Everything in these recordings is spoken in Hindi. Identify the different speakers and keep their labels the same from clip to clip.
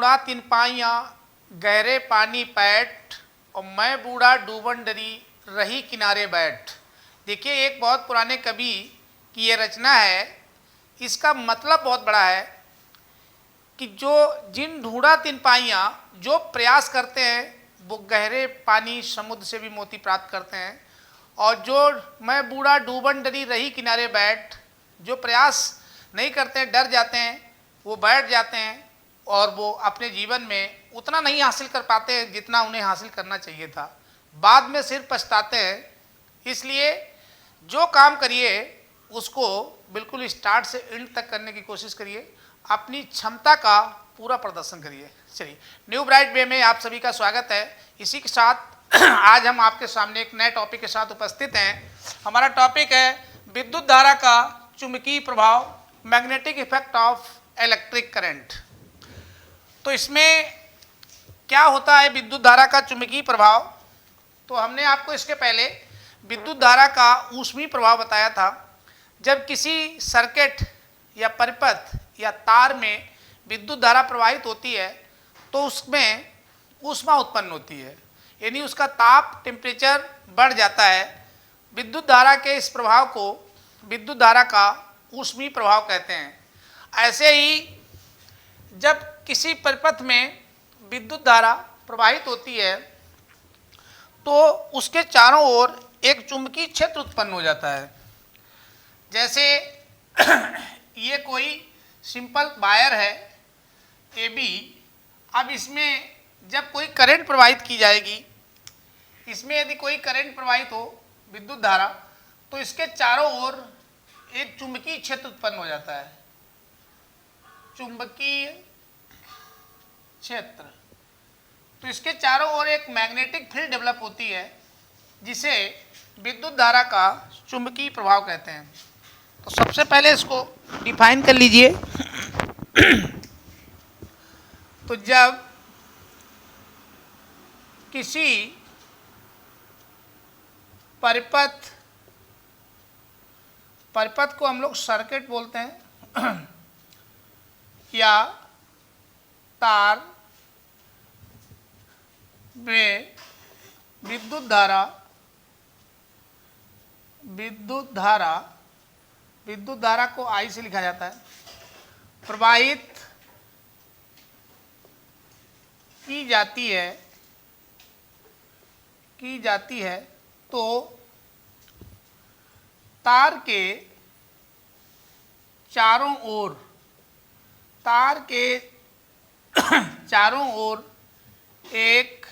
Speaker 1: ढूंढा तिन पाइयाँ गहरे पानी पैठ, और मैं बूढ़ा डूबन डरी रही किनारे बैठ। देखिए, एक बहुत पुराने कवि की ये रचना है। इसका मतलब बहुत बड़ा है कि जिन ढूंढा तिन पाइयाँ, जो प्रयास करते हैं वो गहरे पानी समुद्र से भी मोती प्राप्त करते हैं, और जो मैं बूढ़ा डूबन डरी रही किनारे बैठ, जो प्रयास नहीं करते हैं, डर जाते हैं, वो बैठ जाते हैं और वो अपने जीवन में उतना नहीं हासिल कर पाते हैं जितना उन्हें हासिल करना चाहिए था। बाद में सिर पछताते हैं। इसलिए जो काम करिए उसको बिल्कुल स्टार्ट से एंड तक करने की कोशिश करिए, अपनी क्षमता का पूरा प्रदर्शन करिए। चलिए, न्यू ब्राइट वे में आप सभी का स्वागत है। इसी के साथ आज हम आपके सामने एक नए टॉपिक के साथ उपस्थित हैं। हमारा टॉपिक है विद्युत धारा का चुंबकीय प्रभाव, magnetic effect of electric current. तो इसमें क्या होता है विद्युत धारा का चुंबकीय प्रभाव? तो हमने आपको इसके पहले विद्युत धारा का ऊष्मीय प्रभाव बताया था। जब किसी सर्किट या परिपथ या तार में विद्युत धारा प्रवाहित होती है तो उसमें ऊष्मा उत्पन्न होती है, यानी उसका ताप टेम्परेचर बढ़ जाता है। विद्युत धारा के इस प्रभाव को विद्युत धारा का ऊष्मीय प्रभाव कहते हैं। ऐसे ही जब किसी परिपथ में विद्युत धारा प्रवाहित होती है तो उसके चारों ओर एक चुंबकीय क्षेत्र उत्पन्न हो जाता है। जैसे ये कोई सिंपल वायर है AB। अब इसमें जब कोई करंट प्रवाहित की जाएगी, इसमें यदि कोई करंट प्रवाहित हो विद्युत धारा, तो इसके चारों ओर एक चुंबकीय क्षेत्र उत्पन्न हो जाता है, चुंबकीय क्षेत्र। तो इसके चारों ओर एक मैग्नेटिक फील्ड डेवलप होती है जिसे विद्युत धारा का चुंबकीय प्रभाव कहते हैं। तो सबसे पहले इसको डिफाइन कर लीजिए। तो जब किसी परिपथ को हम लोग सर्किट बोलते हैं या तार में विद्युत धारा को I से लिखा जाता है, प्रवाहित की जाती है तो तार के चारों ओर एक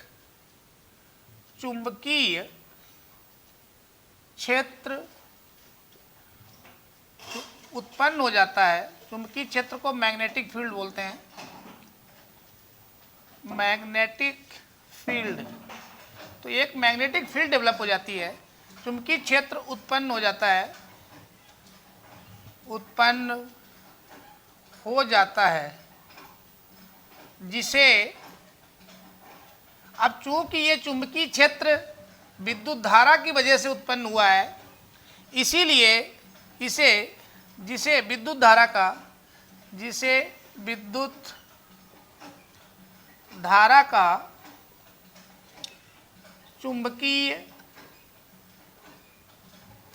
Speaker 1: चुंबकीय क्षेत्र उत्पन्न हो जाता है। चुंबकीय क्षेत्र को मैग्नेटिक फील्ड बोलते हैं, मैग्नेटिक फील्ड। तो एक मैग्नेटिक फील्ड डेवलप हो जाती है, चुंबकीय क्षेत्र उत्पन्न हो जाता है जिसे, अब चूंकि ये चुंबकीय क्षेत्र विद्युत धारा की वजह से उत्पन्न हुआ है, इसीलिए जिसे विद्युत धारा का चुंबकीय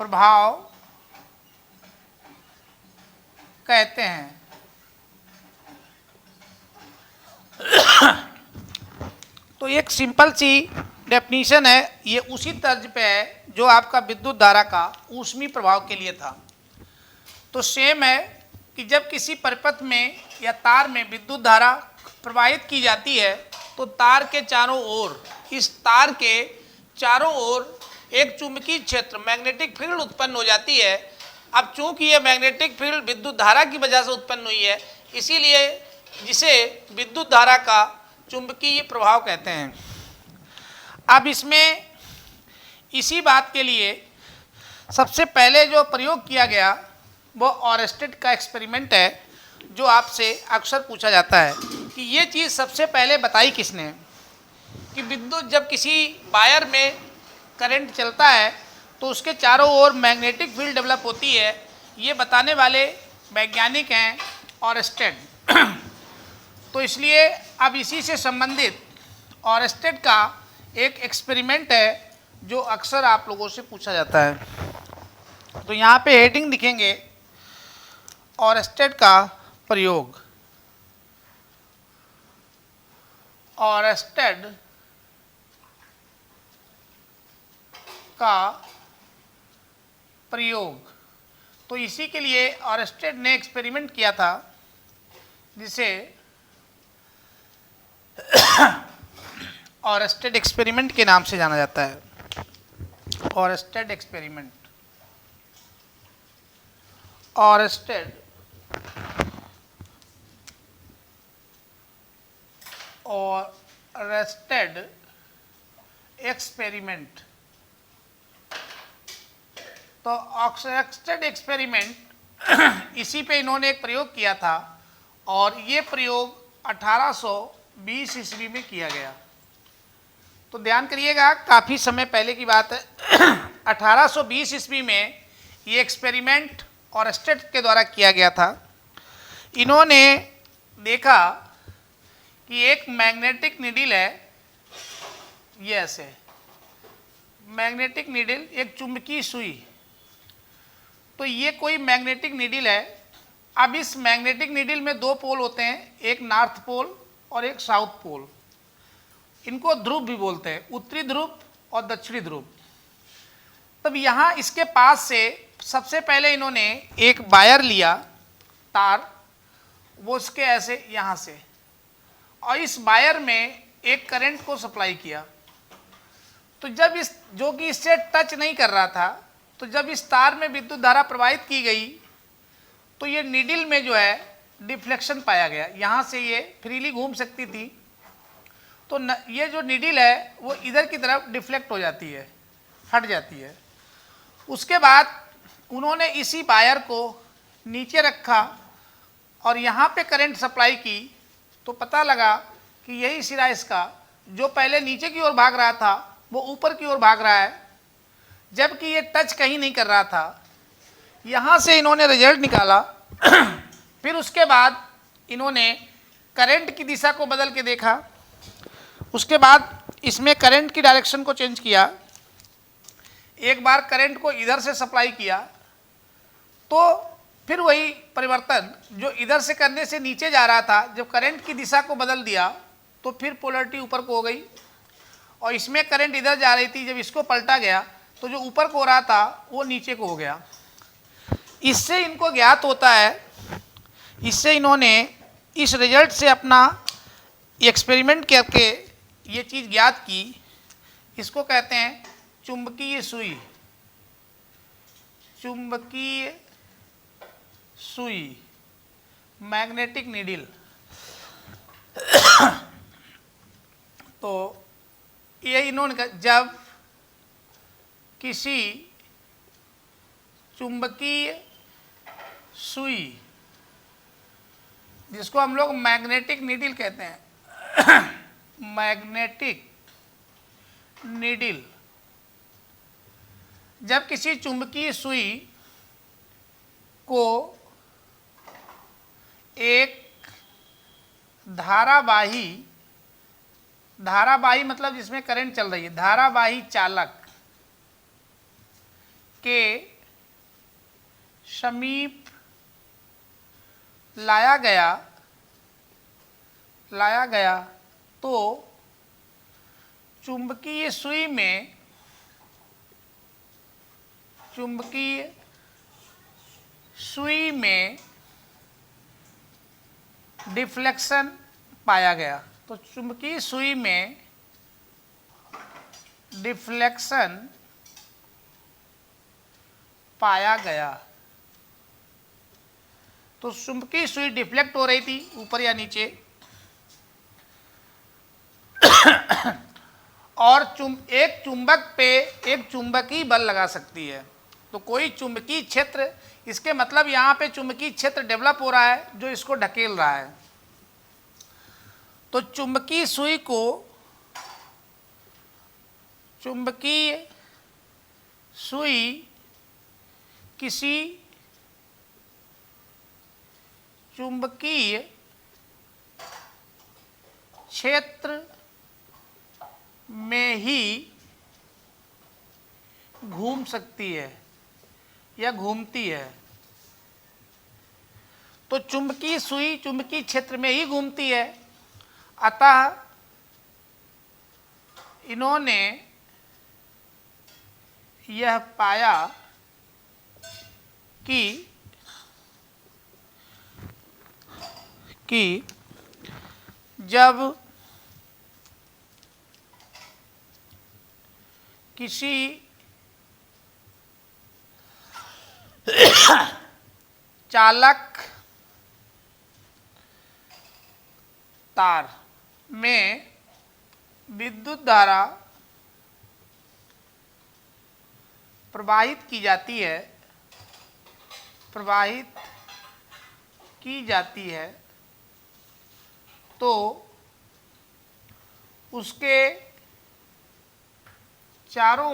Speaker 1: प्रभाव कहते हैं। तो एक सिंपल सी डेफिनीशन है, ये उसी तर्ज पे है जो आपका विद्युत धारा का ऊष्मीय प्रभाव के लिए था। तो सेम है कि जब किसी परिपथ में या तार में विद्युत धारा प्रवाहित की जाती है तो तार के चारों ओर एक चुंबकीय क्षेत्र मैग्नेटिक फील्ड उत्पन्न हो जाती है। अब चूंकि ये मैग्नेटिक फील्ड विद्युत धारा की वजह से उत्पन्न हुई है, इसीलिए जिसे विद्युत धारा का चुंबकीय प्रभाव कहते हैं। अब इसमें इसी बात के लिए सबसे पहले जो प्रयोग किया गया वो ऑरेस्टेड का एक्सपेरिमेंट है, जो आपसे अक्सर पूछा जाता है कि ये चीज़ सबसे पहले बताई किसने, कि विद्युत जब किसी वायर में करंट चलता है तो उसके चारों ओर मैग्नेटिक फील्ड डेवलप होती है। ये बताने वाले वैज्ञानिक हैं ऑरेस्टेड। तो इसलिए अब इसी से संबंधित ऑरेस्टेड का एक एक्सपेरिमेंट है जो अक्सर आप लोगों से पूछा जाता है। तो यहाँ पे हेडिंग लिखेंगे ऑरेस्टेड का प्रयोग। ऑरेस्टेड का प्रयोग। तो इसी के लिए ऑरेस्टेड ने एक्सपेरिमेंट किया था जिसे ऑरेस्टेड एक्सपेरिमेंट के नाम से जाना जाता है। ऑरेस्टेड एक्सपेरिमेंट। ऑरेस्टेड एक्सपेरिमेंट। तो ऑरेस्टेड एक्सपेरिमेंट इसी पे इन्होंने एक प्रयोग किया था और ये प्रयोग 1820 ईस्वी में किया गया। तो ध्यान करिएगा, काफ़ी समय पहले की बात है। 1820 ईस्वी में ये एक्सपेरिमेंट ऑरेस्टेड के द्वारा किया गया था। इन्होंने देखा कि एक मैग्नेटिक नीडल है, ये ऐसे मैग्नेटिक नीडल, एक चुंबकीय सुई। तो ये कोई मैग्नेटिक नीडल है। अब इस मैग्नेटिक नीडल में दो पोल होते हैं, एक नॉर्थ पोल और एक साउथ पोल। इनको ध्रुव भी बोलते हैं, उत्तरी ध्रुव और दक्षिणी ध्रुव। तब यहाँ इसके पास से सबसे पहले इन्होंने एक वायर लिया, तार, वो उसके ऐसे यहाँ से, और इस वायर में एक करंट को सप्लाई किया। तो जब इस, जो कि इससे टच नहीं कर रहा था, तो जब इस तार में विद्युत धारा प्रवाहित की गई तो ये नीडल में जो है डिफ्लेक्शन पाया गया। यहाँ से ये फ्रीली घूम सकती थी, तो ये जो नीडल है वो इधर की तरफ डिफ्लेक्ट हो जाती है, हट जाती है। उसके बाद उन्होंने इसी वायर को नीचे रखा और यहाँ पे करंट सप्लाई की, तो पता लगा कि यही सिरा इसका, जो पहले नीचे की ओर भाग रहा था वो ऊपर की ओर भाग रहा है, जबकि ये टच कहीं नहीं कर रहा था। यहाँ से इन्होंने रिजल्ट निकाला। फिर उसके बाद इन्होंने करंट की दिशा को बदल के देखा। उसके बाद इसमें करंट की डायरेक्शन को चेंज किया। एक बार करंट को इधर से सप्लाई किया तो फिर वही परिवर्तन जो इधर से करने से नीचे जा रहा था, जब करंट की दिशा को बदल दिया तो फिर पोलरिटी ऊपर को हो गई। और इसमें करंट इधर जा रही थी, जब इसको पलटा गया तो जो ऊपर को हो रहा था वो नीचे को हो गया। इससे इनको ज्ञात होता है, इससे इन्होंने इस रिजल्ट से अपना एक्सपेरिमेंट करके ये चीज़ ज्ञात की। इसको कहते हैं चुंबकीय सुई। चुंबकीय सुई, मैग्नेटिक नीडल। तो ये इन्होंने कहा, जब किसी चुंबकीय सुई, जिसको हम लोग मैग्नेटिक नीडल कहते हैं, मैग्नेटिक नीडल, जब किसी चुंबकीय सुई को एक धारावाही मतलब जिसमें करंट चल रही है, धारावाही चालक के समीप लाया गया तो चुंबकीय सुई में डिफ्लेक्शन पाया गया। तो चुंबकीय सुई में डिफ्लेक्शन पाया गया। तो चुंबकीय सुई डिफ्लेक्ट हो रही थी ऊपर या नीचे, और एक चुंबक पे एक चुंबकीय बल लगा सकती है। तो कोई चुंबकीय क्षेत्र, इसके मतलब यहाँ पे चुंबकीय क्षेत्र डेवलप हो रहा है जो इसको ढकेल रहा है। तो चुंबकीय सुई किसी चुंबकीय क्षेत्र में ही घूम सकती है या घूमती है। तो चुंबकीय सुई चुंबकीय क्षेत्र में ही घूमती है, अतः इन्होंने यह पाया कि जब किसी चालक तार में विद्युत धारा प्रवाहित की जाती है तो उसके चारों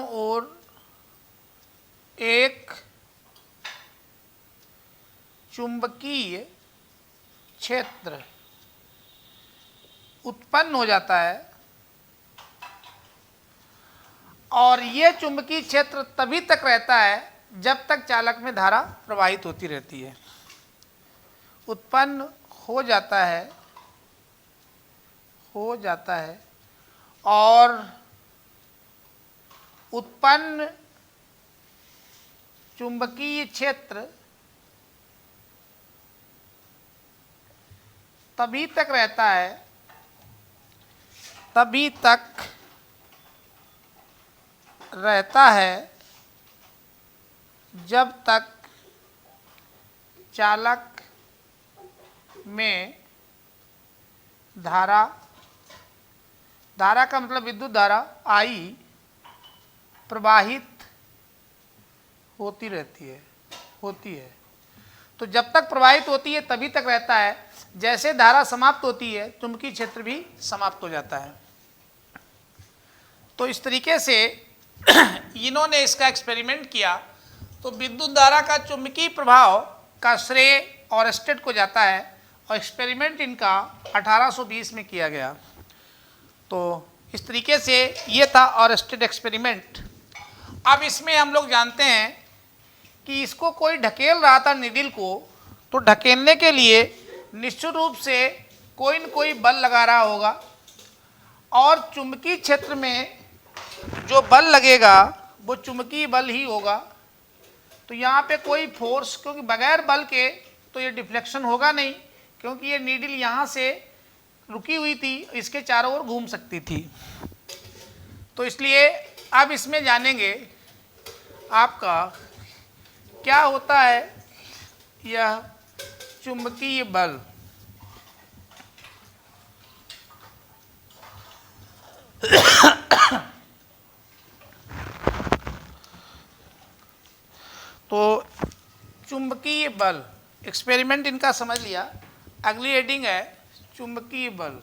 Speaker 1: ओर एक चुंबकीय क्षेत्र उत्पन्न हो जाता है, और यह चुंबकीय क्षेत्र तभी तक रहता है जब तक चालक में धारा प्रवाहित होती रहती है। उत्पन्न हो जाता है और उत्पन्न चुंबकीय क्षेत्र तभी तक रहता है जब तक चालक में धारा का मतलब विद्युत धारा आई प्रवाहित होती है। तो जब तक प्रवाहित होती है तभी तक रहता है, जैसे धारा समाप्त होती है चुंबकीय क्षेत्र भी समाप्त हो जाता है। तो इस तरीके से इन्होंने इसका एक्सपेरिमेंट किया। तो विद्युत धारा का चुंबकीय प्रभाव का श्रेय ऑरस्टेड को जाता है, और एक्सपेरिमेंट इनका 1820 में किया गया। तो इस तरीके से ये था ऑरस्टेड एक्सपेरिमेंट। अब इसमें हम लोग जानते हैं कि इसको कोई ढकेल रहा था निडिल को, तो ढकेलने के लिए निश्चित रूप से कोई न कोई बल लगा रहा होगा, और चुंबकीय क्षेत्र में जो बल लगेगा वो चुंबकीय बल ही होगा। तो यहाँ पे कोई फोर्स, क्योंकि बगैर बल के तो ये डिफ्लेक्शन होगा नहीं, क्योंकि ये नीडल यहाँ से रुकी हुई थी, इसके चारों ओर घूम सकती थी। तो इसलिए अब इसमें जानेंगे आपका क्या होता है यह चुंबकीय बल। तो चुंबकीय बल एक्सपेरिमेंट इनका समझ लिया। अगली हेडिंग है चुंबकीय बल।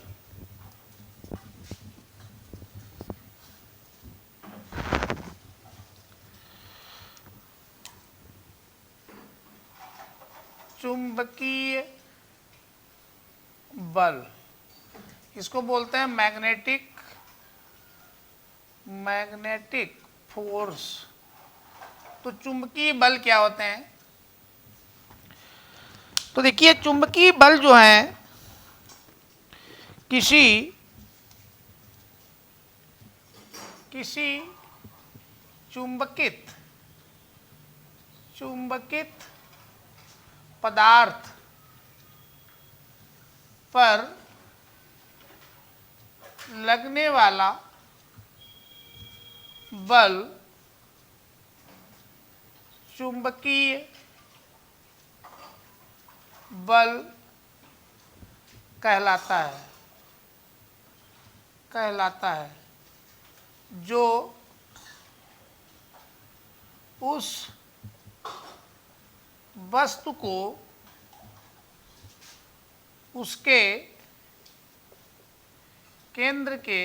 Speaker 1: चुंबकीय बल इसको बोलते हैं मैग्नेटिक फोर्स। तो चुंबकीय बल क्या होते हैं? तो देखिए, चुंबकीय बल जो है किसी चुंबकित पदार्थ पर लगने वाला बल चुंबकीय बल कहलाता है, जो उस वस्तु को उसके केंद्र के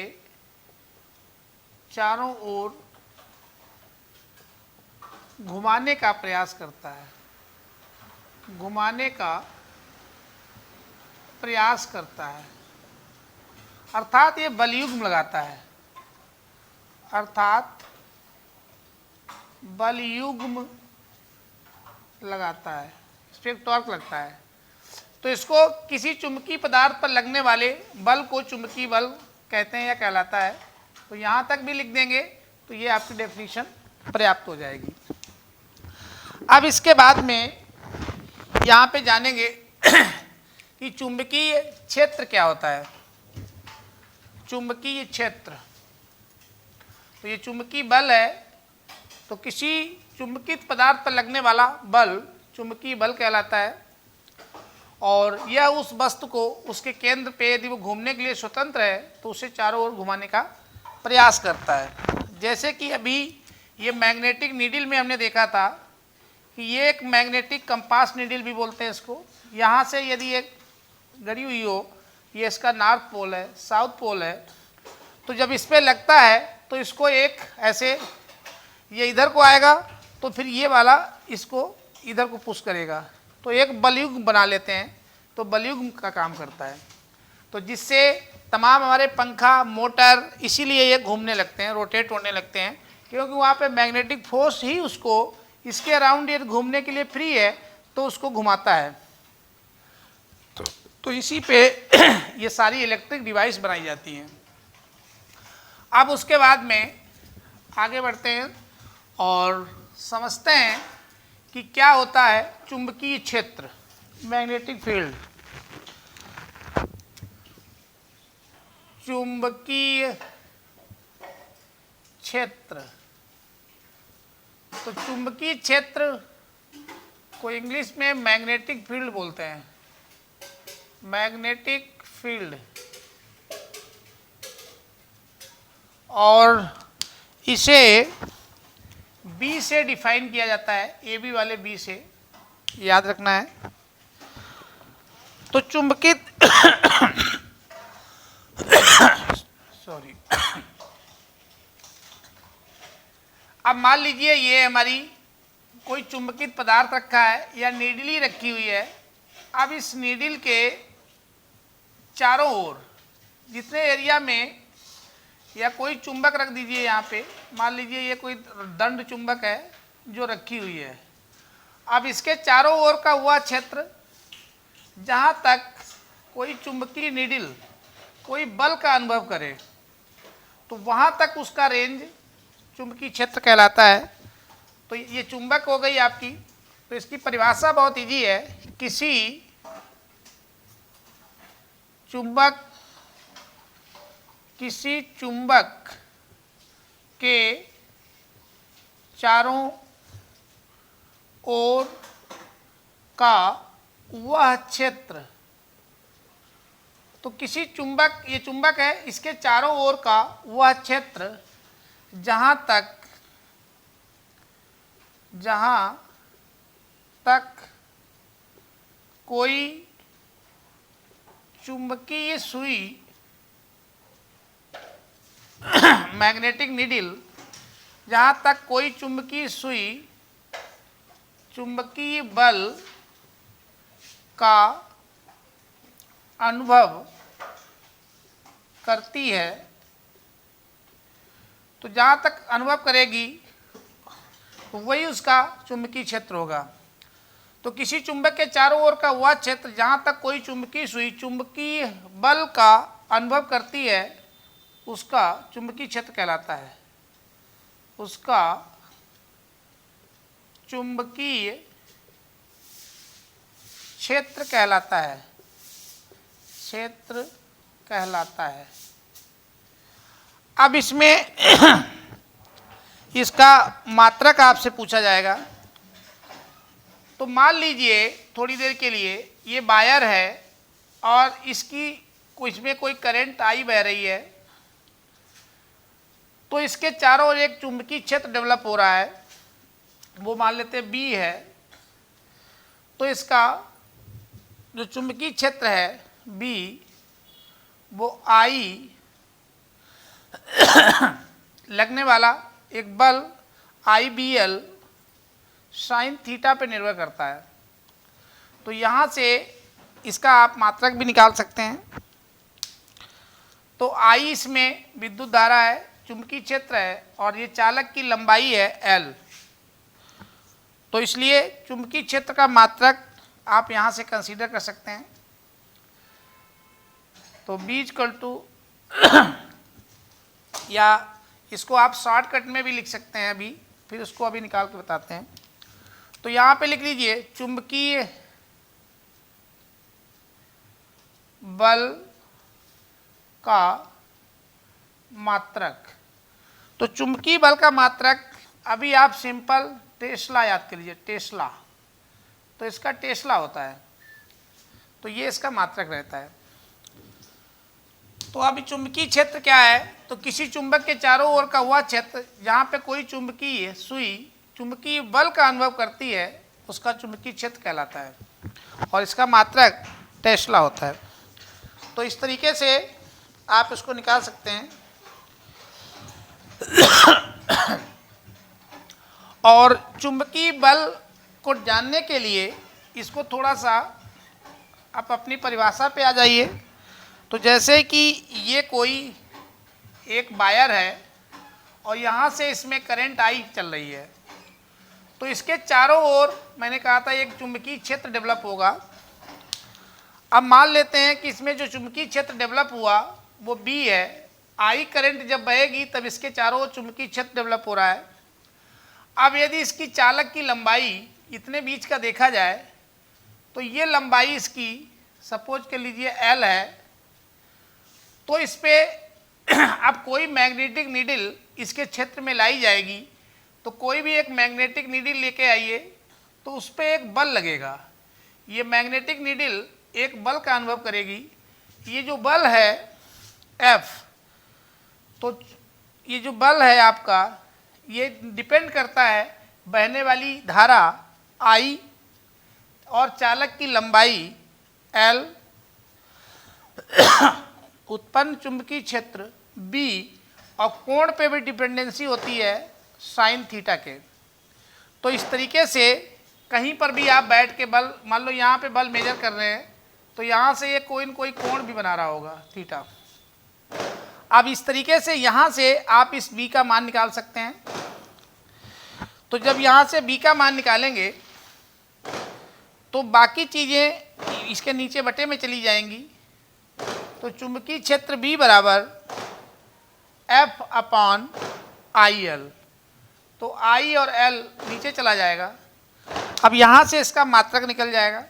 Speaker 1: चारों ओर घुमाने का प्रयास करता है। प्रयास करता है, अर्थात ये बलयुग्म लगाता है, अर्थात बलयुग्म लगाता है, इस पर एक टॉर्क लगता है। तो इसको किसी चुंबकीय पदार्थ पर लगने वाले बल को चुंबकीय बल कहते हैं या कहलाता है। तो यहाँ तक भी लिख देंगे तो ये आपकी डेफिनेशन पर्याप्त हो जाएगी। अब इसके बाद में यहाँ पे जानेंगे कि चुंबकीय क्षेत्र क्या होता है। चुंबकीय क्षेत्र, तो ये चुंबकीय बल है, तो किसी चुंबकीय पदार्थ पर लगने वाला बल चुंबकीय बल कहलाता है, और यह उस वस्तु को उसके केंद्र पे यदि वो घूमने के लिए स्वतंत्र है तो उसे चारों ओर घुमाने का प्रयास करता है। जैसे कि अभी ये मैग्नेटिक नीडल में हमने देखा था कि ये एक मैग्नेटिक कंपास नीडल भी बोलते हैं इसको। यहाँ से यदि एक गड़ी हुई हो, ये इसका नॉर्थ पोल है, साउथ पोल है, तो जब इस पर लगता है तो इसको एक ऐसे ये इधर को आएगा तो फिर ये वाला इसको इधर को पुश करेगा, तो एक बलयुग्म बना लेते हैं। तो बलयुग्म का काम करता है, तो जिससे तमाम हमारे पंखा मोटर इसीलिए ये घूमने लगते हैं, रोटेट होने लगते हैं, क्योंकि वहाँ पे मैग्नेटिक फोर्स ही उसको इसके अराउंड ये घूमने के लिए फ्री है तो उसको घुमाता है। तो इसी पे ये सारी इलेक्ट्रिक डिवाइस बनाई जाती हैं। अब उसके बाद में आगे बढ़ते हैं और समझते हैं कि क्या होता है चुंबकीय क्षेत्र, मैग्नेटिक फील्ड। चुंबकीय क्षेत्र, तो चुंबकीय क्षेत्र को इंग्लिश में मैग्नेटिक फील्ड बोलते हैं, मैग्नेटिक फील्ड। और इसे बी से डिफाइन किया जाता है, ए बी वाले बी से, याद रखना है। तो चुंबकीय सॉरी, अब मान लीजिए ये हमारी कोई चुंबकीय पदार्थ रखा है या नीडली रखी हुई है। अब इस नीडल के चारों ओर जितने एरिया में, या कोई चुंबक रख दीजिए यहाँ पे, मान लीजिए ये कोई दंड चुंबक है जो रखी हुई है। अब इसके चारों ओर का हुआ क्षेत्र, जहाँ तक कोई चुंबकीय नीडल कोई बल का अनुभव करे तो वहाँ तक उसका रेंज चुंबकीय क्षेत्र कहलाता है। तो ये चुंबक हो गई आपकी। तो इसकी परिभाषा बहुत इजी है, किसी चुंबक के चारों ओर का वह क्षेत्र, तो किसी चुंबक, ये चुंबक है, इसके चारों ओर का वह क्षेत्र जहाँ तक कोई चुंबकीय सुई, मैग्नेटिक नीडल, जहाँ तक कोई चुंबकीय सुई चुंबकीय बल का अनुभव करती है, तो जहाँ तक अनुभव करेगी तो वही उसका चुंबकीय क्षेत्र होगा। तो किसी चुंबक के चारों ओर का वह क्षेत्र जहाँ तक कोई चुंबकीय सुई चुंबकीय बल का अनुभव करती है उसका चुंबकीय क्षेत्र कहलाता है, उसका चुंबकीय क्षेत्र कहलाता है, क्षेत्र कहलाता है। अब इसमें इसका मात्रक आपसे पूछा जाएगा। तो मान लीजिए थोड़ी देर के लिए ये वायर है और इसमें कोई करंट आई बह रही है, तो इसके चारों ओर एक चुंबकीय क्षेत्र डेवलप हो रहा है, वो मान लेते हैं बी है। तो इसका जो चुंबकीय क्षेत्र है बी, वो आई लगने वाला एक बल IBL साइन थीटा पे निर्भर करता है। तो यहाँ से इसका आप मात्रक भी निकाल सकते हैं। तो आई इसमें विद्युत धारा है, चुंबकीय क्षेत्र है और ये चालक की लंबाई है एल। तो इसलिए चुंबकीय क्षेत्र का मात्रक आप यहाँ से कंसीडर कर सकते हैं। तो B इक्वल टू या इसको आप शॉर्टकट में भी लिख सकते हैं अभी, फिर उसको अभी निकाल के बताते हैं। तो यहाँ पे लिख लीजिए चुंबकीय बल का मात्रक। तो चुंबकीय बल का मात्रक अभी आप सिंपल टेस्ला याद कर लीजिए, टेस्ला। तो इसका टेस्ला होता है, तो ये इसका मात्रक रहता है। तो अभी चुंबकीय क्षेत्र क्या है, तो किसी चुंबक के चारों ओर का वह क्षेत्र जहाँ पे कोई चुंबकीय सुई चुंबकीय बल का अनुभव करती है उसका चुंबकीय क्षेत्र कहलाता है और इसका मात्रक टेस्ला होता है। तो इस तरीके से आप इसको निकाल सकते हैं। और चुंबकीय बल को जानने के लिए इसको थोड़ा सा आप अपनी परिभाषा पे आ जाइए। तो जैसे कि ये कोई एक वायर है और यहाँ से इसमें करंट आई चल रही है, तो इसके चारों ओर मैंने कहा था एक चुंबकीय क्षेत्र डेवलप होगा। अब मान लेते हैं कि इसमें जो चुंबकीय क्षेत्र डेवलप हुआ वो B है। आई करंट जब बहेगी तब इसके चारों ओर चुंबकीय क्षेत्र डेवलप हो रहा है। अब यदि इसकी चालक की लंबाई इतने बीच का देखा जाए तो ये लंबाई इसकी सपोज कर लीजिए L है। तो इस पे अब कोई मैग्नेटिक नीडल इसके क्षेत्र में लाई जाएगी, तो कोई भी एक मैग्नेटिक नीडल लेके आइए तो उस पर एक बल लगेगा। ये मैग्नेटिक नीडल एक बल का अनुभव करेगी। ये जो बल है F, तो ये जो बल है आपका ये डिपेंड करता है बहने वाली धारा I और चालक की लंबाई L, उत्पन्न चुंबकीय क्षेत्र B और कोण पे भी डिपेंडेंसी होती है साइन थीटा के। तो इस तरीके से कहीं पर भी आप बैठ के बल, मान लो यहाँ पे बल मेजर कर रहे हैं तो यहाँ से ये कोई न कोई कोण भी बना रहा होगा थीटा। अब इस तरीके से यहाँ से आप इस B का मान निकाल सकते हैं। तो जब यहाँ से B का मान निकालेंगे तो बाकी चीज़ें इसके नीचे बटे में चली जाएंगी। तो चुंबकीय क्षेत्र B बराबर F अपॉन IL, तो I और L नीचे चला जाएगा। अब यहाँ से इसका मात्रक निकल जाएगा।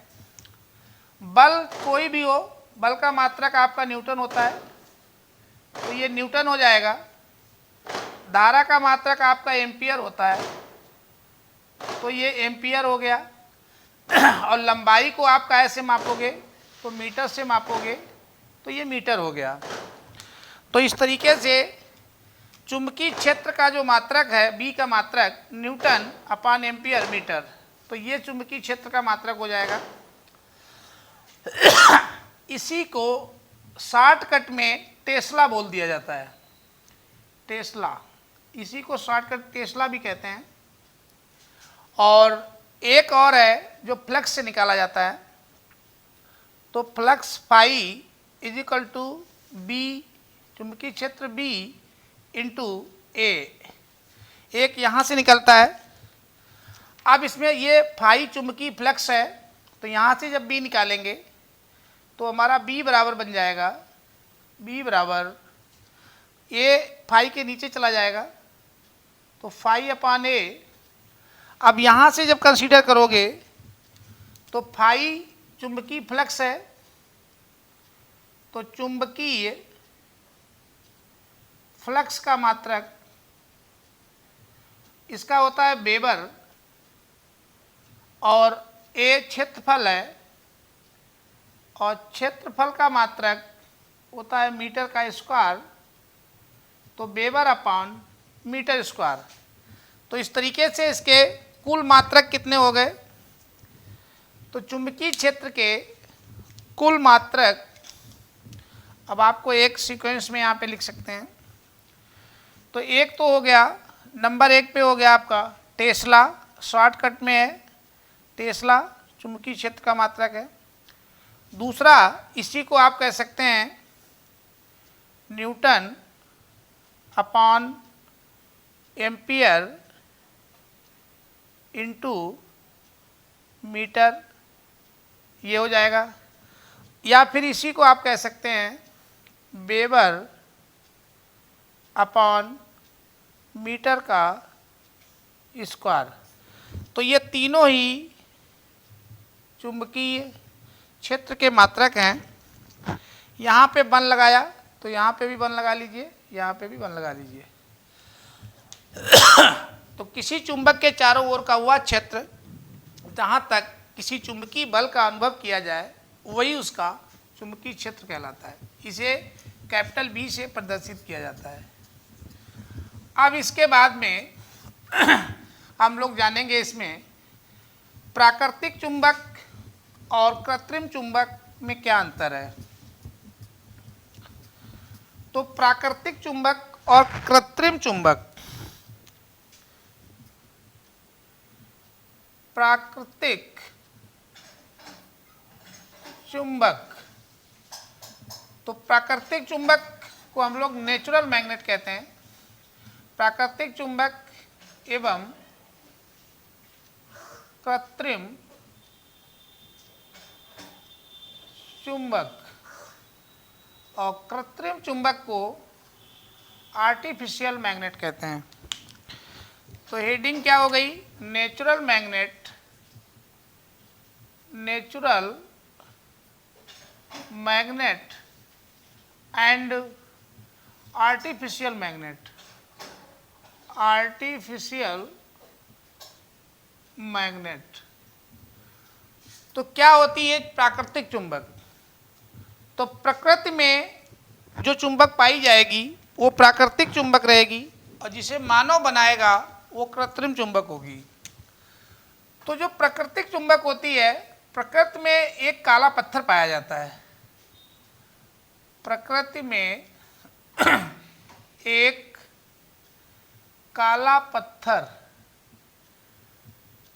Speaker 1: बल कोई भी हो, बल का मात्रक आपका न्यूटन होता है, तो ये न्यूटन हो जाएगा। धारा का मात्रक आपका एम्पियर होता है, तो ये एम्पियर हो गया। और लंबाई को आप कैसे मापोगे, तो मीटर से मापोगे, तो ये मीटर हो गया। तो इस तरीके से चुंबकीय क्षेत्र का जो मात्रक है B का मात्रक न्यूटन अपॉन एम्पियर मीटर, तो ये चुंबकीय क्षेत्र का मात्रक हो जाएगा। इसी को शॉर्टकट में टेस्ला बोल दिया जाता है, टेस्ला। इसी को शॉर्टकट टेस्ला भी कहते हैं। और एक और है जो फ्लक्स से निकाला जाता है। तो flux phi is equal to B, चुंबकीय क्षेत्र B इंटू A, एक यहाँ से निकलता है। अब इसमें ये फाई चुंबकीय फ्लक्स है, तो यहाँ से जब B निकालेंगे तो हमारा B बराबर बन जाएगा, B बराबर A फाई के नीचे चला जाएगा, तो फाई अपॉन A। अब यहाँ से जब कंसीडर करोगे तो फाई चुंबकीय फ्लक्स है, तो चुंबकीय फ्लक्स का मात्रक इसका होता है वेबर, और A क्षेत्रफल है और क्षेत्रफल का मात्रक होता है मीटर का स्क्वायर, तो वेबर अपॉन मीटर स्क्वायर। तो इस तरीके से इसके कुल मात्रक कितने हो गए, तो चुंबकीय क्षेत्र के कुल मात्रक अब आपको एक सीक्वेंस में यहाँ पे लिख सकते हैं। तो एक तो हो गया, नंबर एक पे हो गया आपका टेस्ला, शॉर्टकट में है टेस्ला चुंबकीय क्षेत्र का मात्रक है। दूसरा, इसी को आप कह सकते हैं newton upon ampere into metre, ये हो जाएगा। या फिर इसी को आप कह सकते हैं वेबर अपॉन मीटर का स्क्वायर। तो ये तीनों ही चुंबकीय क्षेत्र के मात्रक हैं। यहाँ पे वन लगाया तो यहाँ पे भी वन लगा लीजिए, यहाँ पे भी वन लगा लीजिए। तो किसी चुंबक के चारों ओर का हुआ क्षेत्र जहाँ तक किसी चुंबकीय बल का अनुभव किया जाए वही उसका चुंबकीय क्षेत्र कहलाता है। इसे कैपिटल बी से प्रदर्शित किया जाता है। अब इसके बाद में हम लोग जानेंगे इसमें प्राकृतिक चुंबक और कृत्रिम चुंबक में क्या अंतर है। तो प्राकृतिक चुंबक और कृत्रिम चुंबक, प्राकृतिक चुंबक, तो प्राकृतिक चुंबक को हम लोग नेचुरल मैग्नेट कहते हैं। प्राकृतिक चुंबक एवं कृत्रिम चुंबक, और कृत्रिम चुंबक को आर्टिफिशियल मैग्नेट कहते हैं। तो हेडिंग क्या हो गई, natural magnet, natural magnet and artificial magnet, artificial magnet. तो क्या होती है प्राकृतिक चुंबक। तो प्रकृति में जो चुंबक पाई जाएगी वो प्राकृतिक चुंबक रहेगी, और जिसे मानव बनाएगा वो कृत्रिम चुंबक होगी। तो जो प्राकृतिक चुंबक होती है, प्रकृति में एक काला पत्थर पाया जाता है। प्रकृति में एक काला पत्थर,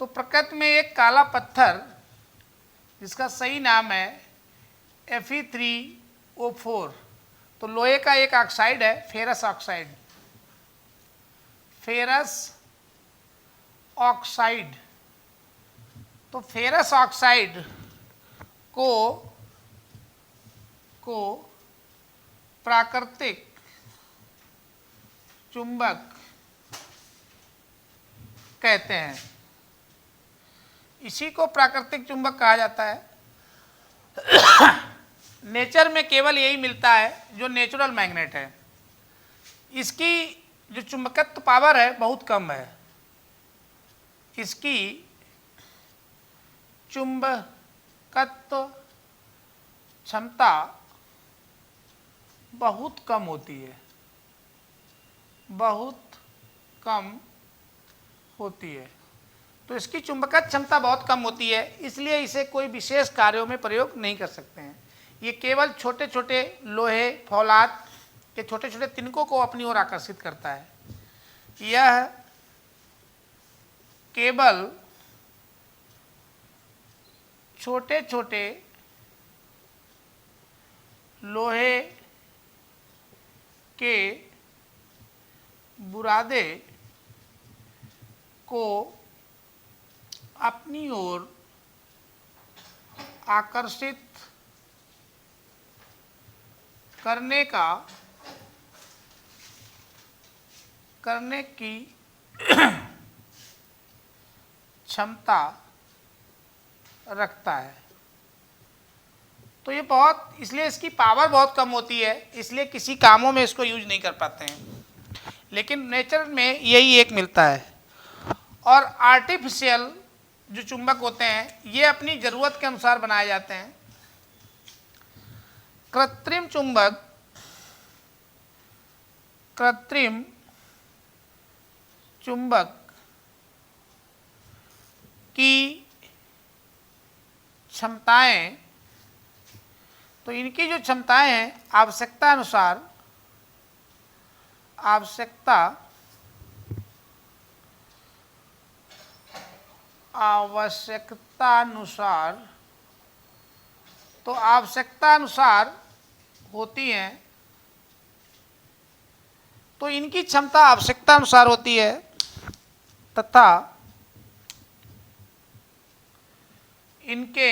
Speaker 1: तो प्रकृति में एक काला पत्थर जिसका सही नाम है Fe3O4, तो लोहे का एक ऑक्साइड है, फेरस ऑक्साइड, फेरस ऑक्साइड। तो फेरस ऑक्साइड को प्राकृतिक चुंबक कहते हैं। इसी को प्राकृतिक चुंबक कहा जाता है। नेचर में केवल यही मिलता है जो नेचुरल मैग्नेट है। इसकी जो चुंबकत्व पावर है बहुत कम है, इसकी चुंबकत्व क्षमता बहुत कम होती है, बहुत कम होती है। तो इसकी चुंबकत्व क्षमता बहुत कम होती है, इसलिए इसे कोई विशेष कार्यों में प्रयोग नहीं कर सकते हैं। ये केवल छोटे छोटे लोहे, फौलाद के छोटे छोटे तिनकों को अपनी ओर आकर्षित करता है। यह केवल छोटे छोटे लोहे के बुरादे को अपनी ओर आकर्षित करने की क्षमता रखता है। तो ये बहुत, इसलिए इसकी पावर बहुत कम होती है, इसलिए किसी कामों में इसको यूज नहीं कर पाते हैं, लेकिन नेचर में यही एक मिलता है। और आर्टिफिशियल जो चुंबक होते हैं ये अपनी ज़रूरत के अनुसार बनाए जाते हैं। कृत्रिम चुंबक, कृत्रिम चुंबक की क्षमताएं, तो इनकी जो क्षमताएं हैं आवश्यकता अनुसार तो आवश्यकता अनुसार होती हैं, तो इनकी क्षमता आवश्यकता अनुसार होती है तथा इनके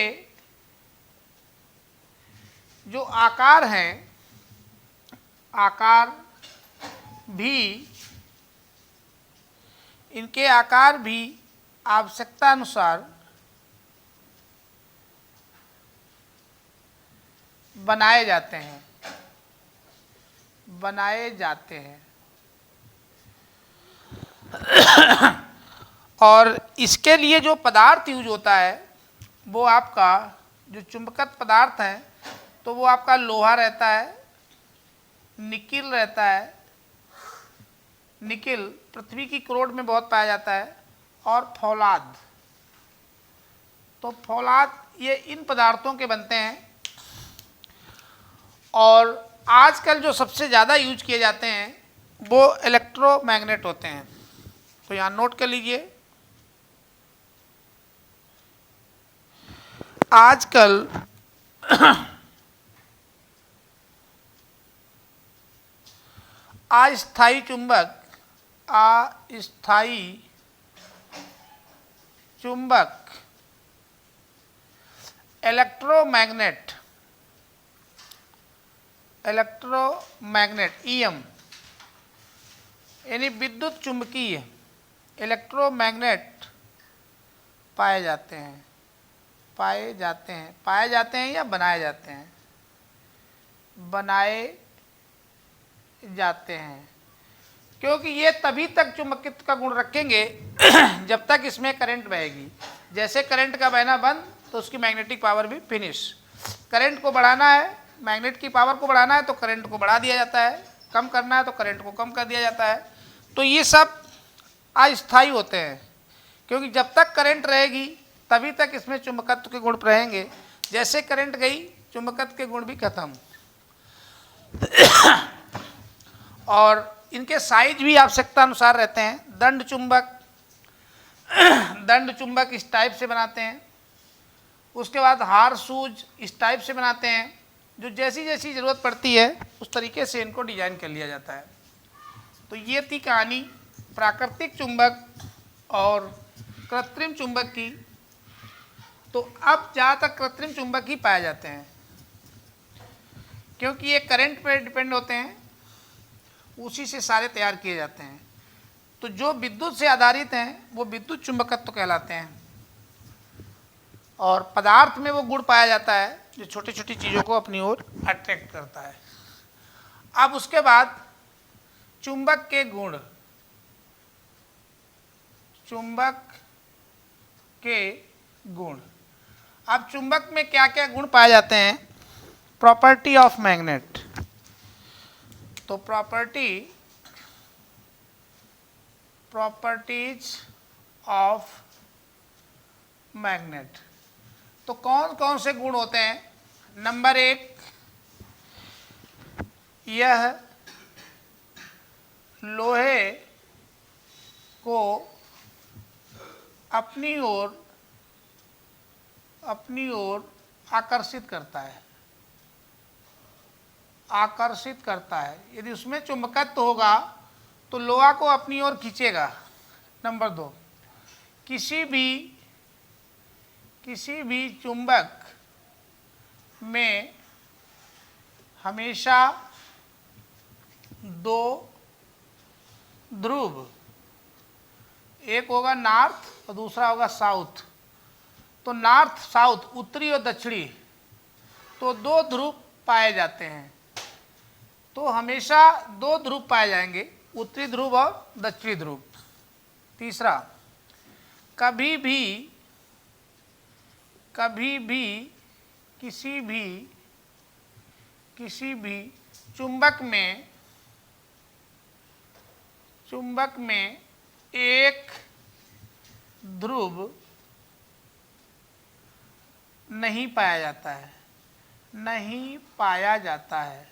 Speaker 1: जो आकार हैं, आकार भी, इनके आकार भी आवश्यकता अनुसार बनाए जाते हैं, बनाए जाते हैं। और इसके लिए जो पदार्थ यूज होता है वो आपका जो चुंबकत्व पदार्थ है तो वो आपका लोहा रहता है, निकिल रहता है। निकिल पृथ्वी की कोर में बहुत पाया जाता है, और फौलाद। तो फौलाद ये इन पदार्थों के बनते हैं। और आजकल जो सबसे ज़्यादा यूज किए जाते हैं वो इलेक्ट्रोमैग्नेट होते हैं। तो यहाँ नोट कर लीजिए, आजकल अस्थायी चुंबक, अस्थायी चुंबक, इलेक्ट्रोमैग्नेट, इलेक्ट्रोमैग्नेट ईएम यानी विद्युत चुंबकीय इलेक्ट्रोमैग्नेट पाए जाते हैं, पाए जाते हैं, पाए जाते हैं या बनाए जाते हैं, बनाए जाते हैं। क्योंकि ये तभी तक चुंबकत्व का गुण रखेंगे जब तक इसमें करंट बहेगी। जैसे करंट का बहना बंद तो उसकी मैग्नेटिक पावर भी फिनिश। करंट को बढ़ाना है, मैग्नेट की पावर को बढ़ाना है तो करंट को बढ़ा दिया जाता है, कम करना है तो करंट को कम कर दिया जाता है। तो ये सब अस्थायी होते हैं, क्योंकि जब तक करंट रहेगी तभी तक इसमें चुंबकत्व के गुण रहेंगे। जैसे करंट गई चुंबकत्व के गुण भी खत्म। और इनके साइज भी आवश्यकता अनुसार रहते हैं। दंड चुंबक, दंड चुंबक इस टाइप से बनाते हैं। उसके बाद हार सूज इस टाइप से बनाते हैं। जो जैसी जैसी ज़रूरत पड़ती है उस तरीके से इनको डिजाइन कर लिया जाता है। तो ये थी कहानी प्राकृतिक चुंबक और कृत्रिम चुंबक की। तो अब ज़्यादातर कृत्रिम चुंबक ही पाए जाते हैं, क्योंकि ये करंट पर डिपेंड होते हैं, उसी से सारे तैयार किए जाते हैं। तो जो विद्युत से आधारित हैं वो विद्युत चुंबकत्व कहलाते हैं। और पदार्थ में वो गुण पाया जाता है जो छोटी छोटी चीज़ों को अपनी ओर अट्रैक्ट करता है। अब उसके बाद चुंबक के गुण, चुंबक के गुण। अब चुंबक में क्या क्या गुण पाए जाते हैं? Property of magnet. तो प्रॉपर्टीज ऑफ मैग्नेट। तो कौन कौन से गुण होते हैं? नंबर 1, यह लोहे को अपनी ओर आकर्षित करता है, आकर्षित करता है। यदि उसमें चुंबकत्व होगा तो लोहा को अपनी ओर खींचेगा। नंबर 2, किसी भी चुंबक में हमेशा 2 ध्रुव, एक होगा नॉर्थ और दूसरा होगा साउथ। तो नॉर्थ साउथ, उत्तरी और दक्षिणी, तो 2 ध्रुव पाए जाते हैं। तो हमेशा 2 ध्रुव पाए जाएंगे, उत्तरी ध्रुव और दक्षिणी ध्रुव। तीसरा, कभी भी किसी भी चुंबक में एक ध्रुव नहीं पाया जाता है, नहीं पाया जाता है।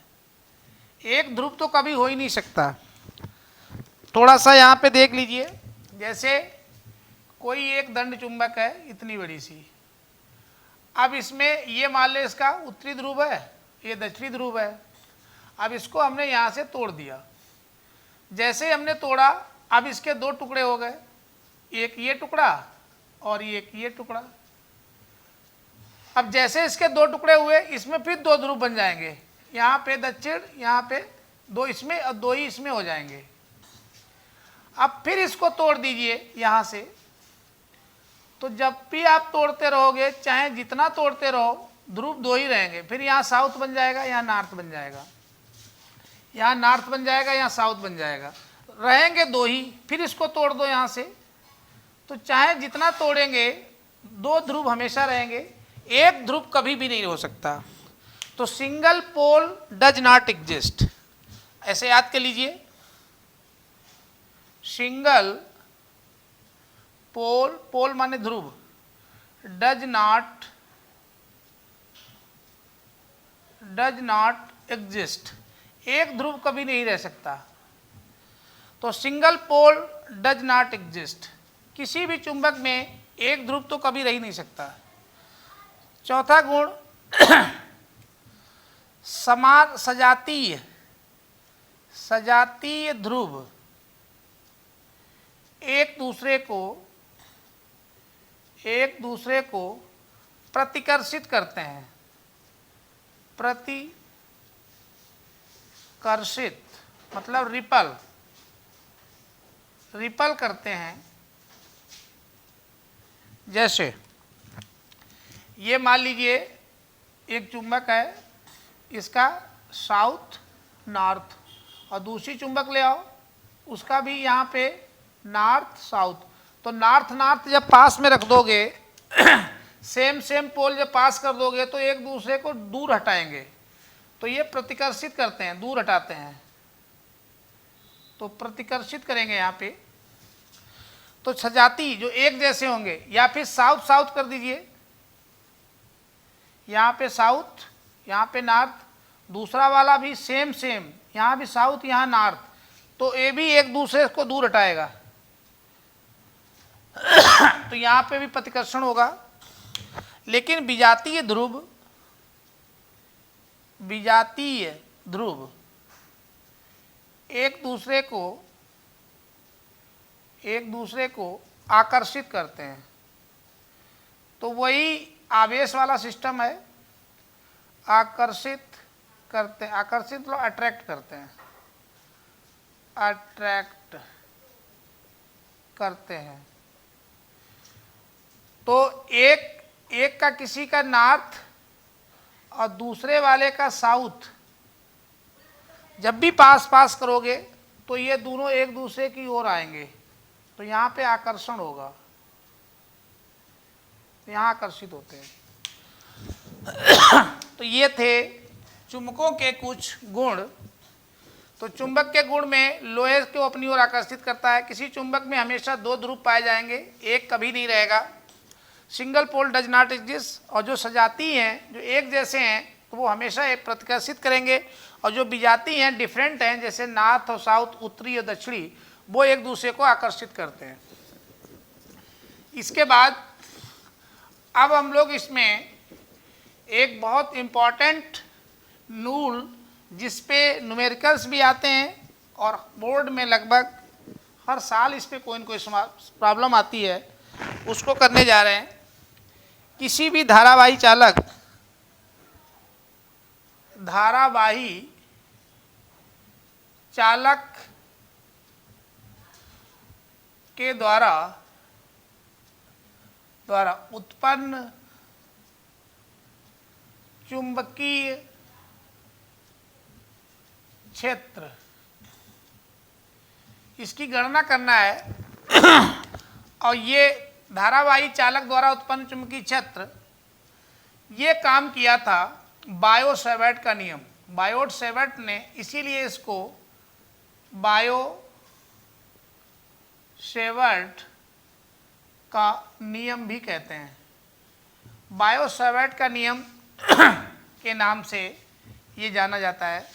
Speaker 1: एक ध्रुव तो कभी हो ही नहीं सकता। थोड़ा सा यहाँ पे देख लीजिए, जैसे कोई एक दंड चुंबक है इतनी बड़ी सी, अब इसमें ये मान ले इसका उत्तरी ध्रुव है, ये दक्षिणी ध्रुव है। अब इसको हमने यहाँ से तोड़ दिया। जैसे ही हमने तोड़ा, अब इसके दो टुकड़े हो गए, एक ये टुकड़ा और एक ये टुकड़ा। अब जैसे इसके दो टुकड़े हुए, इसमें फिर दो ध्रुव बन जाएंगे, यहाँ पे दक्षिण, यहाँ पे दो इसमें और दो ही इसमें हो जाएंगे। अब फिर इसको तोड़ दीजिए यहाँ से, तो जब भी आप तोड़ते रहोगे, चाहे जितना तोड़ते रहो, ध्रुव दो ही रहेंगे। फिर यहाँ साउथ बन जाएगा, यहाँ नॉर्थ बन जाएगा, यहाँ नॉर्थ बन जाएगा, यहाँ साउथ बन जाएगा, रहेंगे दो ही। फिर इसको तोड़ दो यहाँ से, तो चाहे जितना तोड़ेंगे, दो ध्रुव हमेशा रहेंगे, एक ध्रुव कभी भी नहीं हो सकता। तो single pole does not exist, ऐसे याद कर लीजिए। सिंगल पोल, पोल माने ध्रुव, डज नॉट एग्जिस्ट, एक ध्रुव कभी नहीं रह सकता। तो single pole does not exist, किसी भी चुंबक में एक ध्रुव तो कभी रह ही नहीं सकता। चौथा गुण समान सजातीय ध्रुव एक दूसरे को प्रतिकर्षित करते हैं। प्रतिकर्षित मतलब रिपल करते हैं। जैसे ये मान लीजिए एक चुंबक है, इसका साउथ नॉर्थ, और दूसरी चुंबक ले आओ, उसका भी यहाँ पे नॉर्थ साउथ। तो नॉर्थ नॉर्थ जब पास में रख दोगे, सेम पोल जब पास कर दोगे, तो एक दूसरे को दूर हटाएंगे। तो ये प्रतिकर्षित करते हैं, दूर हटाते हैं, तो प्रतिकर्षित करेंगे यहाँ पे। तो सजाती जो एक जैसे होंगे, या फिर साउथ साउथ कर दीजिए, यहाँ पे साउथ, यहाँ पे नॉर्थ, दूसरा वाला भी सेम, यहाँ भी साउथ, यहाँ नॉर्थ, तो ये भी एक दूसरे को दूर हटाएगा। तो यहाँ पे भी प्रतिकर्षण होगा। लेकिन विजातीय ध्रुव एक दूसरे को आकर्षित करते हैं। तो वही आवेश वाला सिस्टम है, आकर्षित मतलब अट्रैक्ट करते हैं। तो एक का किसी का नॉर्थ और दूसरे वाले का साउथ जब भी पास करोगे, तो ये दोनों एक दूसरे की ओर आएंगे, तो यहाँ पे आकर्षण होगा, यहाँ आकर्षित होते हैं। तो ये थे चुंबकों के कुछ गुण। तो चुंबक के गुण में लोहे को अपनी ओर आकर्षित करता है। किसी चुंबक में हमेशा दो ध्रुव पाए जाएंगे, एक कभी नहीं रहेगा। Single pole does not exist. और जो सजाती हैं, जो एक जैसे हैं, तो वो हमेशा एक प्रतिकर्षित करेंगे, और जो विजाती हैं, डिफरेंट हैं, जैसे नॉर्थ और साउथ, उत्तरी और दक्षिणी, वो एक दूसरे को आकर्षित करते हैं। इसके बाद अब हम लोग इसमें एक बहुत इम्पॉर्टेंट रूल, जिस पे न्यूमेरिकल्स भी आते हैं, और बोर्ड में लगभग हर साल इस पे कोई न कोई प्रॉब्लम आती है, उसको करने जा रहे हैं। किसी भी धारावाही चालक के द्वारा उत्पन्न चुंबकीय क्षेत्र, इसकी गणना करना है। और ये धारावाही चालक द्वारा उत्पन्न चुंबकीय क्षेत्र, ये काम किया था बायो-सैवर्ट का नियम। बायो-सैवर्ट ने, इसीलिए इसको बायो-सैवर्ट का नियम भी कहते हैं। बायो-सैवर्ट का नियम के नाम से ये जाना जाता है,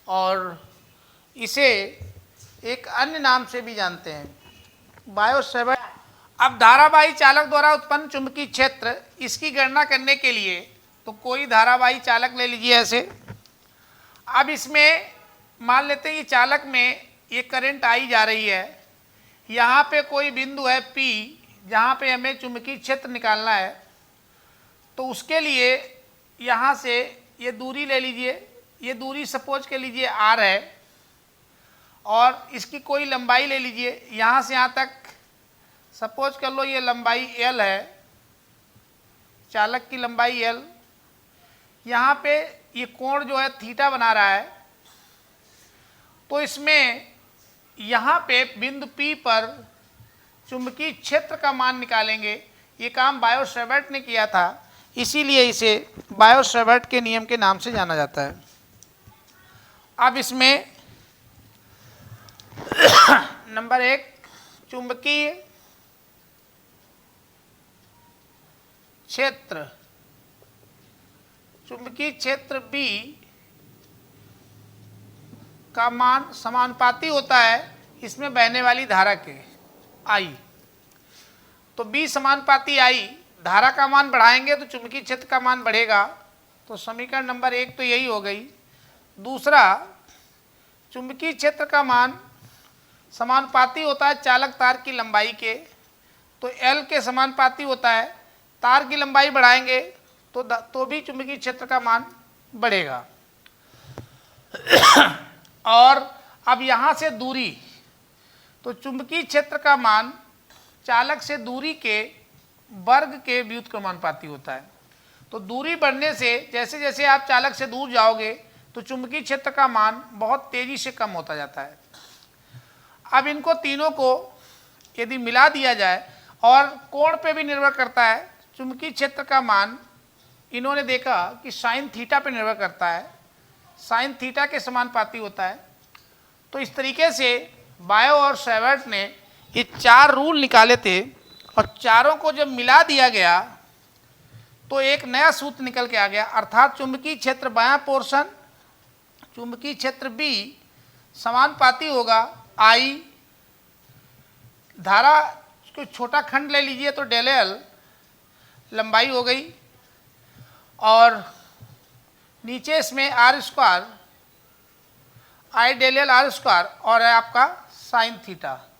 Speaker 1: और इसे एक अन्य नाम से भी जानते हैं, बायो-सैवर्ट। अब धारावाही चालक द्वारा उत्पन्न चुंबकीय क्षेत्र, इसकी गणना करने के लिए तो कोई धारावाही चालक ले लीजिए ऐसे। अब इसमें मान लेते हैं ये चालक में ये करंट आई जा रही है, यहाँ पे कोई बिंदु है P जहाँ पे हमें चुंबकीय क्षेत्र निकालना है। तो उसके लिए यहाँ से ये दूरी ले लीजिए, ये दूरी सपोज के लीजिए R है, और इसकी कोई लंबाई ले लीजिए, यहाँ से यहाँ तक सपोज कर लो ये लंबाई L है, चालक की लंबाई L। यहाँ पे ये कोण जो है थीटा बना रहा है। तो इसमें यहाँ पे बिंदु P पर चुंबकीय क्षेत्र का मान निकालेंगे। ये काम बायो-सैवर्ट ने किया था, इसीलिए इसे बायो-सैवर्ट के नियम के नाम से जाना जाता है। अब इसमें नंबर 1 चुंबकीय क्षेत्र, चुंबकीय क्षेत्र B का मान समानुपाती होता है इसमें बहने वाली धारा के I। तो B समानुपाती I, धारा का मान बढ़ाएंगे तो चुंबकीय क्षेत्र का मान बढ़ेगा। तो समीकरण नंबर 1 तो यही हो गई। दूसरा, चुंबकीय क्षेत्र का मान समानुपाती होता है चालक तार की लंबाई के, तो L के समानुपाती होता है। तार की लंबाई बढ़ाएंगे तो भी चुंबकीय क्षेत्र का मान बढ़ेगा। और अब यहाँ से दूरी, तो चुंबकीय क्षेत्र का मान चालक से दूरी के वर्ग के व्युत्क्रमानुपाती होता है। तो दूरी बढ़ने से जैसे जैसे आप चालक से दूर जाओगे तो चुंबकीय क्षेत्र का मान बहुत तेजी से कम होता जाता है। अब इनको तीनों को यदि मिला दिया जाए, और कोण पे भी निर्भर करता है, चुंबकीय क्षेत्र का मान इन्होंने देखा कि साइन थीटा पे निर्भर करता है, साइन थीटा के समानुपाती होता है। तो इस तरीके से बायो और सैवर्ट ने ये 4 रूल निकाले थे, और चारों को जब मिला दिया गया तो एक नया सूत्र निकल के आ गया। अर्थात चुंबकीय क्षेत्र बायां पोर्शन, चुंबकीय क्षेत्र B समानुपाती होगा I, धारा को छोटा खंड ले लीजिए तो डेल L लंबाई हो गई, और नीचे इसमें R square, I del L R square, और है आपका साइन थीटा।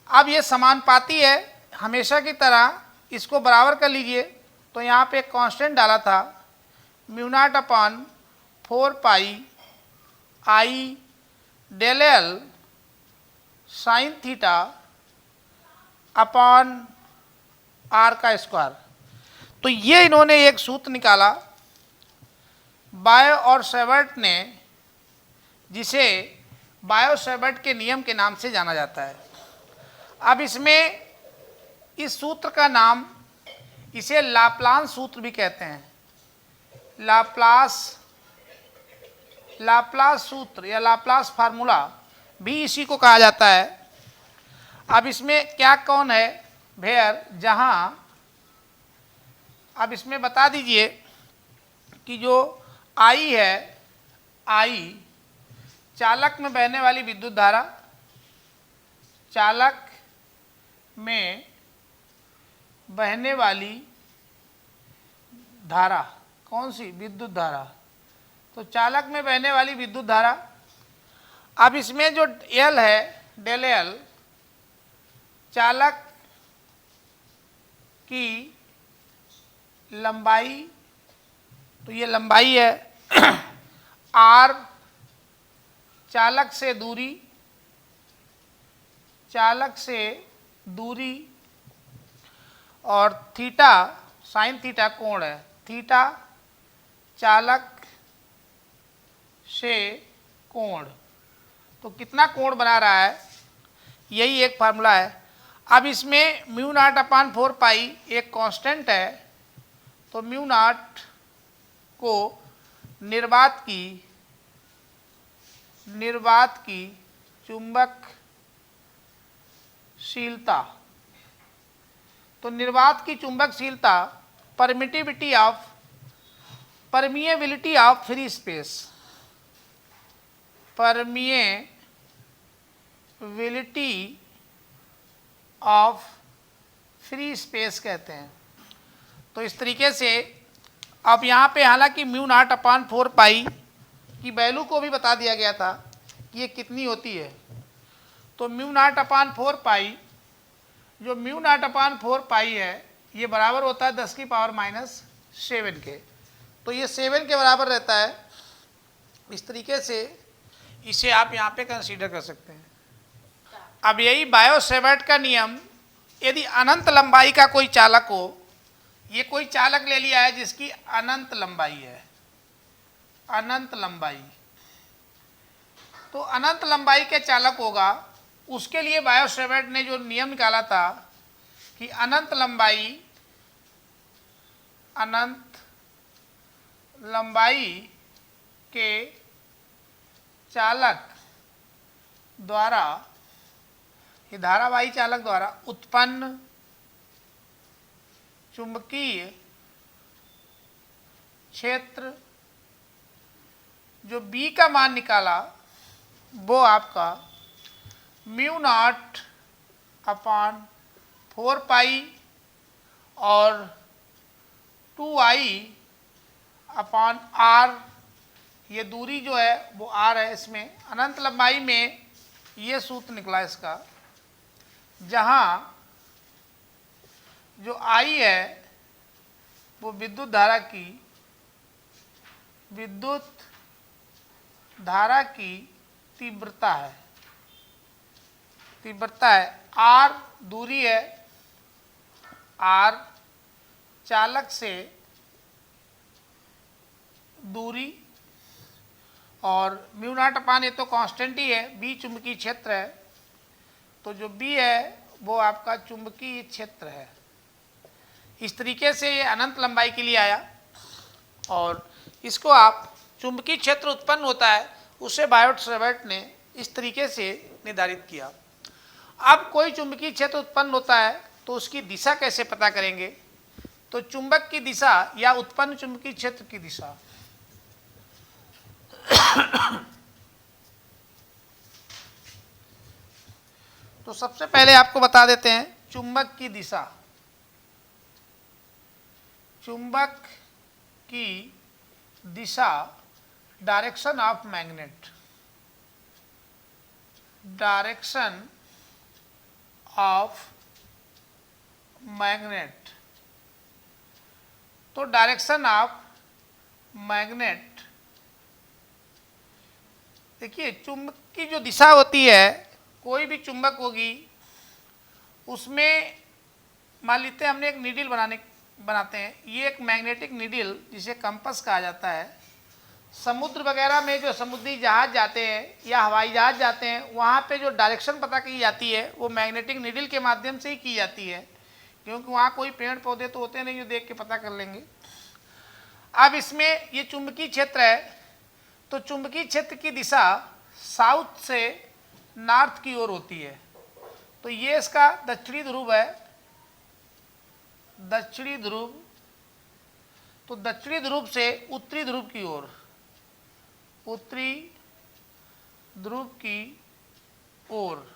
Speaker 1: अब ये समानुपाती है, हमेशा की तरह इसको बराबर कर लीजिए। तो यहाँ पे एक कांस्टेंट डाला था, म्यू0 upon 4 pi I del L sine theta upon R का स्क्वायर। तो ये इन्होंने एक सूत्र निकाला बायो और सैवर्ट ने, जिसे बायो-सैवर्ट के नियम के नाम से जाना जाता है। अब इसमें इस सूत्र का नाम, इसे लाप्लास सूत्र भी कहते हैं। लाप्लास सूत्र या लाप्लास फार्मूला भी इसी को कहा जाता है। अब इसमें क्या कौन है भेयर, जहां अब इसमें बता दीजिए कि जो I है, I चालक में बहने वाली विद्युत धारा, चालक में बहने वाली धारा, कौन सी? विद्युत धारा। तो चालक में बहने वाली विद्युत धारा। अब इसमें जो L है, डेल L चालक की लंबाई, तो ये लंबाई है, R चालक से दूरी, चालक से दूरी, और थीटा साइन थीटा कोण है, थीटा चालक से कोण। तो कितना कोण बना रहा है, यही एक फार्मूला है। अब इसमें म्यू0 अपॉन 4 पाई एक कांस्टेंट है, तो म्यू0 को निर्वात की चुंबकशीलता, तो निर्वात की चुंबकशीलता permeability of free space, permeability of free space कहते हैं। तो इस तरीके से अब यहाँ पे हालांकि म्यू नॉट अपान 4 पाई की वैल्यू को भी बता दिया गया था कि ये कितनी होती है। तो म्यू नॉट अपान 4 पाई, जो म्यू नॉट अपान 4 पाई है ये बराबर होता है 10 की पावर माइनस 7 के। तो ये 7 के बराबर रहता है। इस तरीके से इसे आप यहाँ पे कंसीडर कर सकते हैं। अब यही बायो-सेवर्ट का नियम, यदि अनंत लंबाई का कोई चालक हो, ये कोई चालक ले लिया है जिसकी अनंत लंबाई है, अनंत लंबाई, तो अनंत लंबाई के चालक होगा, उसके लिए बायो-सेवर्ट ने जो नियम निकाला था कि अनंत लंबाई के चालक द्वारा, ये धारावाही चालक द्वारा उत्पन्न चुंबकीय क्षेत्र, जो B का मान निकाला वो आपका म्यू नॉट अपान 4 पाई और 2I अपान R, ये दूरी जो है वो R है। इसमें अनंत लंबाई में ये सूत्र निकला इसका, जहाँ जो I है वो विद्युत धारा की तीव्रता है, R दूरी है, R चालक से दूरी, और म्यू नॉट अपान ये तो कांस्टेंट ही है, B चुंबकीय क्षेत्र है, तो जो B है वो आपका चुंबकीय क्षेत्र है। इस तरीके से ये अनंत लंबाई के लिए आया, और इसको आप चुंबकीय क्षेत्र उत्पन्न होता है उसे बायो-सेवर्ट ने इस तरीके से निर्धारित किया। अब कोई चुंबकीय क्षेत्र उत्पन्न होता है तो उसकी दिशा कैसे पता करेंगे? तो चुंबक की दिशा या उत्पन्न चुंबकीय क्षेत्र की दिशा, तो सबसे पहले आपको बता देते हैं चुंबक की दिशा। चुंबक की दिशा, direction of magnet, direction of magnet, तो डायरेक्शन ऑफ मैग्नेट, देखिए चुंबक की जो दिशा होती है, कोई भी चुंबक होगी उसमें मान लेते हैं हमने एक नीडल बनाते हैं, ये एक मैग्नेटिक नीडल जिसे कंपास कहा जाता है। समुद्र वगैरह में जो समुद्री जहाज जाते हैं या हवाई जहाज जाते हैं, वहाँ पे जो डायरेक्शन पता की जाती है वो मैग्नेटिक नीडल के माध्यम से ही की जाती है, क्योंकि वहाँ कोई पेड़ पौधे तो होते नहीं जो देख के पता कर लेंगे। अब इसमें ये चुंबकीय क्षेत्र है, तो चुंबकीय क्षेत्र की दिशा साउथ से नॉर्थ की ओर होती है। तो ये इसका दक्षिणी ध्रुव है, दक्षिणी ध्रुव, तो दक्षिणी ध्रुव से उत्तरी ध्रुव की ओर, उत्तरी ध्रुव की ओर,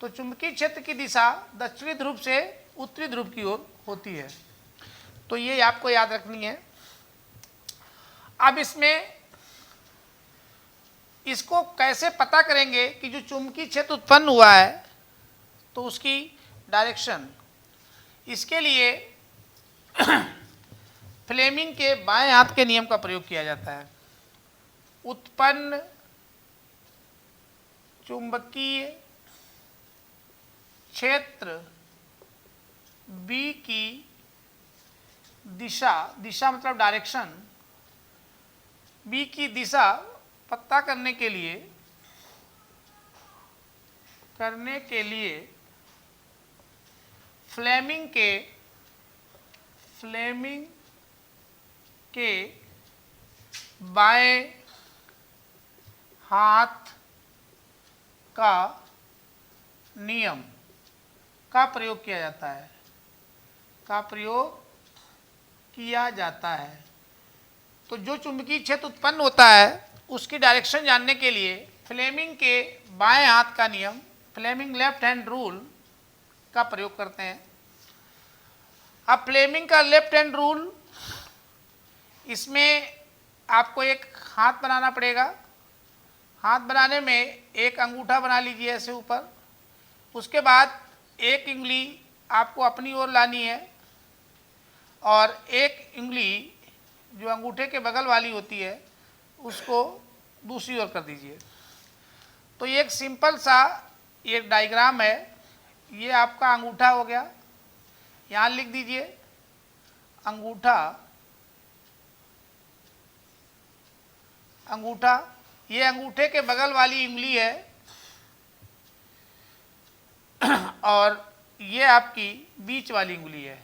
Speaker 1: तो चुंबकीय क्षेत्र की दिशा दक्षिणी ध्रुव से उत्तरी ध्रुव की ओर होती है। तो ये आपको याद रखनी है। अब इसमें इसको कैसे पता करेंगे कि जो चुंबकीय क्षेत्र उत्पन्न हुआ है तो उसकी डायरेक्शन, इसके लिए फ्लेमिंग के बाएं हाथ के नियम का प्रयोग किया जाता है। उत्पन्न चुंबकीय क्षेत्र B की दिशा, दिशा मतलब डायरेक्शन, B की दिशा पता करने के लिए फ्लेमिंग के बाएं हाथ का नियम का प्रयोग किया जाता है, तो जो चुंबकीय क्षेत्र उत्पन्न होता है उसकी डायरेक्शन जानने के लिए फ्लेमिंग के बाएं हाथ का नियम, फ्लेमिंग लेफ्ट हैंड रूल का प्रयोग करते हैं। अब फ्लेमिंग का लेफ्ट हैंड रूल, इसमें आपको एक हाथ बनाना पड़ेगा। हाथ बनाने में एक अंगूठा बना लीजिए ऐसे ऊपर, उसके बाद एक उंगली आपको अपनी ओर लानी है और एक उंगली जो अंगूठे के बगल वाली होती है उसको दूसरी ओर कर दीजिए। तो ये एक सिंपल सा ये डायग्राम है। ये आपका अंगूठा हो गया, यहाँ लिख दीजिए अंगूठा, अंगूठा, ये अंगूठे के बगल वाली उंगली है और ये आपकी बीच वाली उंगली है।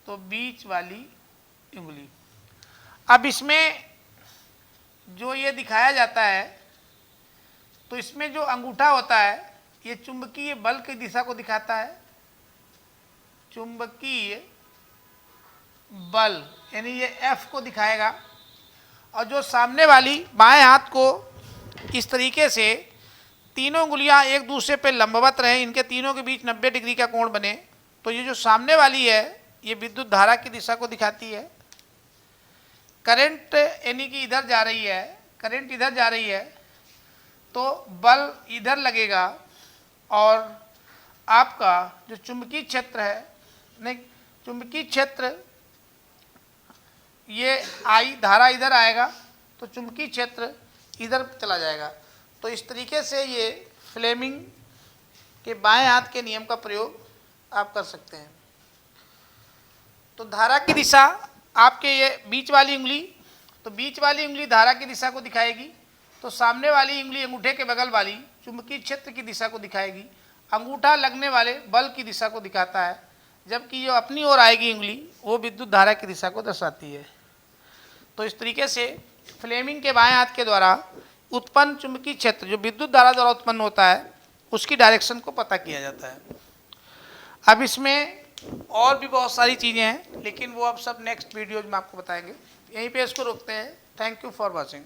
Speaker 1: तो बीच वाली उंगली। अब इसमें जो ये दिखाया जाता है, तो इसमें जो अंगूठा होता है ये चुंबकीय बल की दिशा को दिखाता है। चुंबकीय बल यानी ये F को दिखाएगा, और जो सामने वाली बाएं हाथ को इस तरीके से तीनों उंगलियां एक दूसरे पे लंबवत रहें, इनके तीनों के बीच 90 डिग्री का कोण बने, तो ये जो सामने वाली है ये विद्युत धारा की दिशा को दिखाती है। करंट यानी कि इधर जा रही है, करंट इधर जा रही है तो बल इधर लगेगा और आपका जो चुंबकीय क्षेत्र है, नहीं चुंबकीय क्षेत्र, ये आई धारा इधर आएगा तो चुंबकीय क्षेत्र इधर चला जाएगा। तो इस तरीके से ये फ्लेमिंग के बाएं हाथ के नियम का प्रयोग आप कर सकते हैं। तो धारा की दिशा आपके ये बीच वाली उंगली, तो बीच वाली उंगली धारा की दिशा को दिखाएगी, तो सामने वाली उंगली अंगूठे के बगल वाली चुंबकीय क्षेत्र की दिशा को दिखाएगी। अंगूठा लगने वाले बल की दिशा को दिखाता है, जबकि जो अपनी ओर आएगी उंगली वो विद्युत धारा की दिशा को दर्शाती है। तो इस तरीके से फ्लेमिंग के बाएं हाथ के द्वारा उत्पन्न चुंबकीय क्षेत्र जो विद्युत धारा द्वारा उत्पन्न होता है उसकी डायरेक्शन को पता किया जाता है। अब इसमें और भी बहुत सारी चीज़ें हैं, लेकिन वो अब सब नेक्स्ट वीडियोज में आपको बताएंगे। यहीं पे इसको रोकते हैं। Thank you for watching.